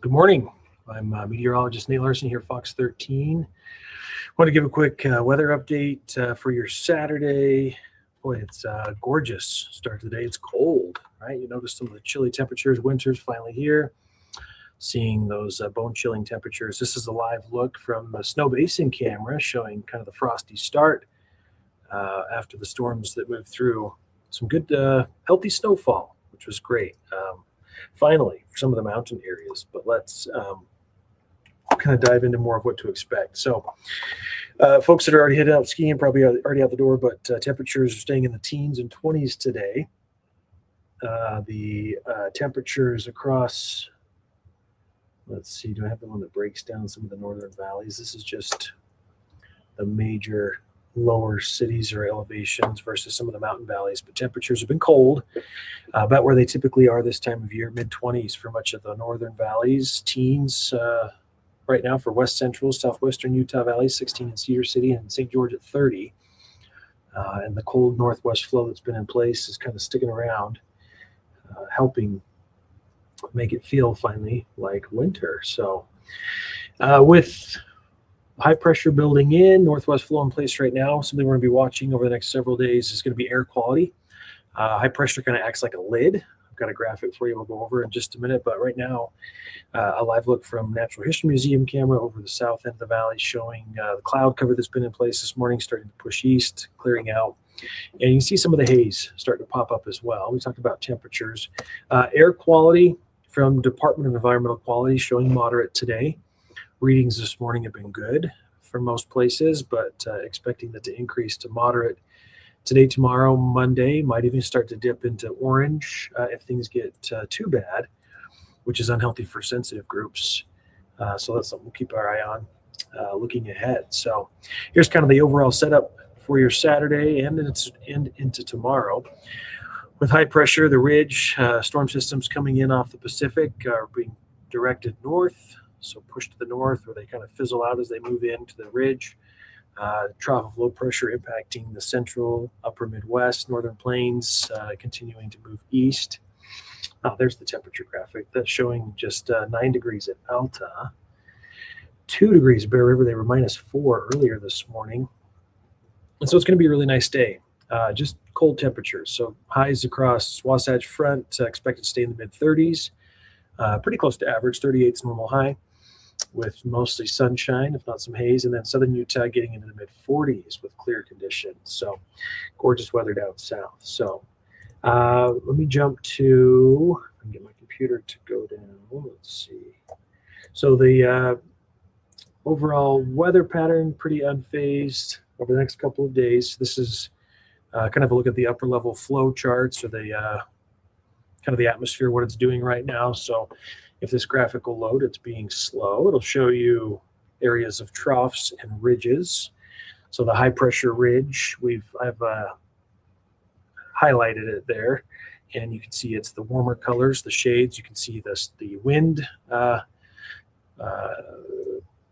Good morning. I'm meteorologist Nate Larson here, Fox 13. Want to give a quick weather update for your Saturday. Boy, it's gorgeous start to the day. It's cold, right? You notice some of the chilly temperatures. Winter's finally here. Seeing those bone-chilling temperatures. This is a live look from the Snow Basin camera showing kind of the frosty start after the storms that moved through. Some good, healthy snowfall, which was great. Finally, for some of the mountain areas, but let's kind of dive into more of what to expect. So folks that are already headed out skiing probably are already out the door, but temperatures are staying in the teens and 20s today. The temperatures across, let's see, do I have the one that breaks down some of the northern valleys? This is just the major lower cities or elevations versus some of the mountain valleys, but temperatures have been cold, about where they typically are this time of year, mid-20s for much of the northern valleys, teens right now for west central, southwestern Utah Valley, 16 in Cedar City and St. George at 30. And the cold northwest flow that's been in place is kind of sticking around, helping make it feel finally like winter. So with high pressure building in, northwest flow in place right now, something we're going to be watching over the next several days is going to be air quality. High pressure kind of acts like a lid. I've got a graphic for you we'll go over in just a minute, but right now, a live look from Natural History Museum camera over the south end of the valley showing the cloud cover that's been in place this morning starting to push east, clearing out. And you can see some of the haze starting to pop up as well. We talked about temperatures. Air quality from Department of Environmental Quality showing moderate today. Readings this morning have been good for most places, but expecting that to increase to moderate today, tomorrow, Monday, might even start to dip into orange if things get too bad, which is unhealthy for sensitive groups. So that's something we'll keep our eye on looking ahead. So here's kind of the overall setup for your Saturday and into tomorrow. With high pressure, the ridge storm systems coming in off the Pacific are being directed north. So push to the north where they kind of fizzle out as they move into the ridge. Trough of low pressure impacting the central, upper Midwest, northern plains, continuing to move east. There's the temperature graphic. That's showing just 9 degrees at Alta. 2 degrees at Bear River. They were -4 earlier this morning. And so it's going to be a really nice day. Just cold temperatures. So highs across Wasatch Front expected to stay in the mid-30s. Pretty close to average, 38's normal high, with mostly sunshine, if not some haze, and then southern Utah getting into the mid-40s with clear conditions. So gorgeous weather down south. So let me jump to, I can get my computer to go down. Let's see. So the overall weather pattern, pretty unfazed over the next couple of days. This is kind of a look at the upper level flow charts or the kind of the atmosphere, what it's doing right now. So if this graphic will load, it's being slow. It'll show you areas of troughs and ridges. So the high pressure ridge, I've highlighted it there, and you can see it's the warmer colors, the shades. You can see the wind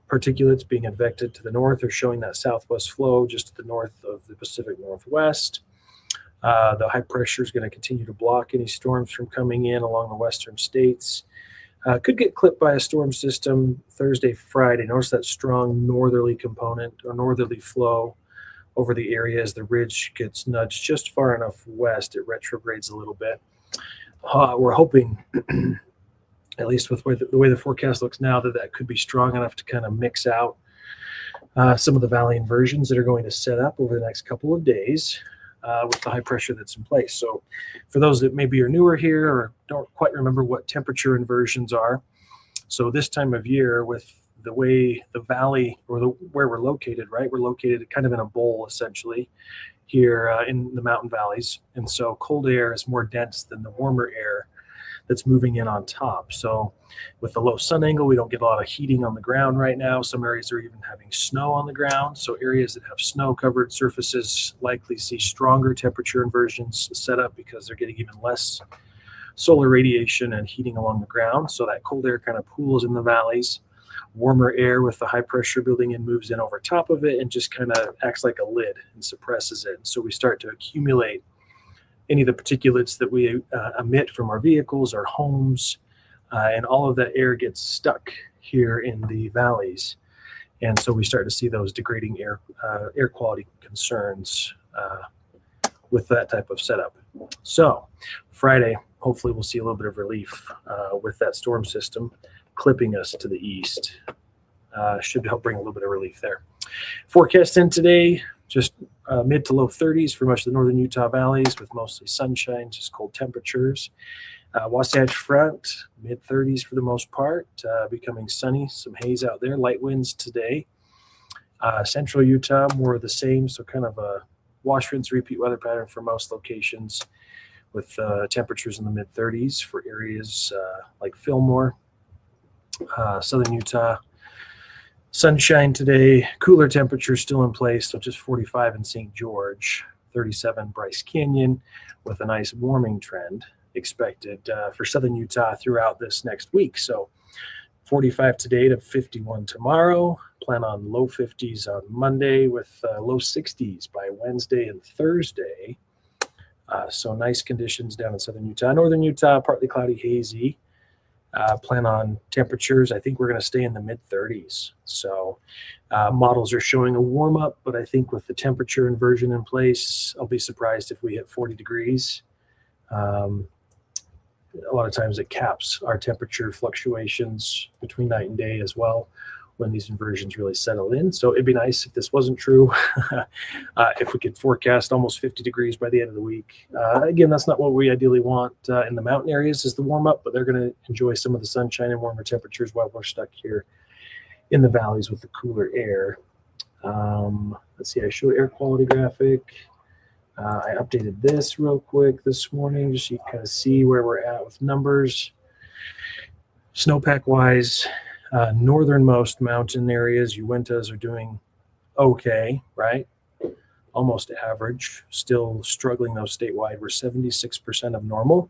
particulates being advected to the north are showing that southwest flow just to the north of the Pacific Northwest. The high pressure is going to continue to block any storms from coming in along the western states. Could get clipped by a storm system Thursday, Friday. Notice that strong northerly component or northerly flow over the area as the ridge gets nudged just far enough west. It retrogrades a little bit. We're hoping, at least with the way the forecast looks now, that could be strong enough to kind of mix out some of the valley inversions that are going to set up over the next couple of days. With the high pressure that's in place. So for those that maybe are newer here or don't quite remember what temperature inversions are, so this time of year with the way the valley or where we're located, right? We're located kind of in a bowl essentially here in the mountain valleys. And so cold air is more dense than the warmer air that's moving in on top. So with the low sun angle, we don't get a lot of heating on the ground right now. Some areas are even having snow on the ground. So areas that have snow covered surfaces likely see stronger temperature inversions set up because they're getting even less solar radiation and heating along the ground. So that cold air kind of pools in the valleys. Warmer air with the high pressure building in moves in over top of it and just kind of acts like a lid and suppresses it. So we start to accumulate any of the particulates that we emit from our vehicles, our homes, and all of that air gets stuck here in the valleys. And so we start to see those degrading air quality concerns with that type of setup. So Friday, hopefully we'll see a little bit of relief with that storm system clipping us to the east. Should help bring a little bit of relief there. Forecast in today, just mid to low 30s for much of the northern Utah valleys with mostly sunshine, just cold temperatures. Wasatch Front, mid 30s for the most part, becoming sunny, some haze out there, light winds today. Central Utah, more of the same, so kind of a wash, rinse, repeat weather pattern for most locations with temperatures in the mid 30s for areas like Fillmore. Southern Utah, sunshine today, cooler temperatures still in place, so just 45 in St. George, 37 Bryce Canyon with a nice warming trend expected for southern Utah throughout this next week. So 45 today to 51 tomorrow. Plan on low 50s on Monday with low 60s by Wednesday and Thursday. So nice conditions down in southern Utah. Northern Utah, partly cloudy, hazy. Plan on temperatures. I think we're going to stay in the mid 30s. So models are showing a warm up, but I think with the temperature inversion in place, I'll be surprised if we hit 40 degrees. A lot of times it caps our temperature fluctuations between night and day as well when these inversions really settle in. So it'd be nice if this wasn't true, if we could forecast almost 50 degrees by the end of the week. Again, that's not what we ideally want in the mountain areas is the warm up, but they're going to enjoy some of the sunshine and warmer temperatures while we're stuck here in the valleys with the cooler air. Let's see, I showed air quality graphic. I updated this real quick this morning just so you kind of see where we're at with numbers. Snowpack wise, northernmost mountain areas, Uintas are doing okay, right? Almost average. Still struggling though statewide. We're 76% of normal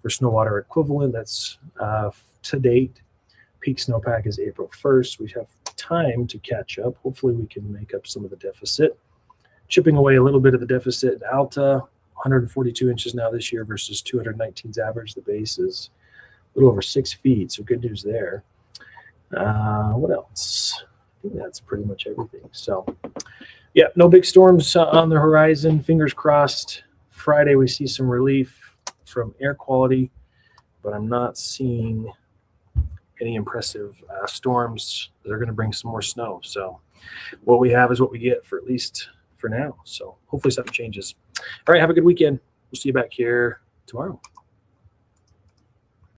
for snow water equivalent. That's to date. Peak snowpack is April 1st. We have time to catch up. Hopefully we can make up some of the deficit. Chipping away a little bit of the deficit in Alta, 142 inches now this year versus 219's average. The base is a little over 6 feet, so good news there. What else? I think that's pretty much everything. So, yeah, no big storms on the horizon. Fingers crossed. Friday we see some relief from air quality, but I'm not seeing any impressive storms that are going to bring some more snow. So what we have is what we get for at least for now. So hopefully something changes. All right, have a good weekend. We'll see you back here tomorrow.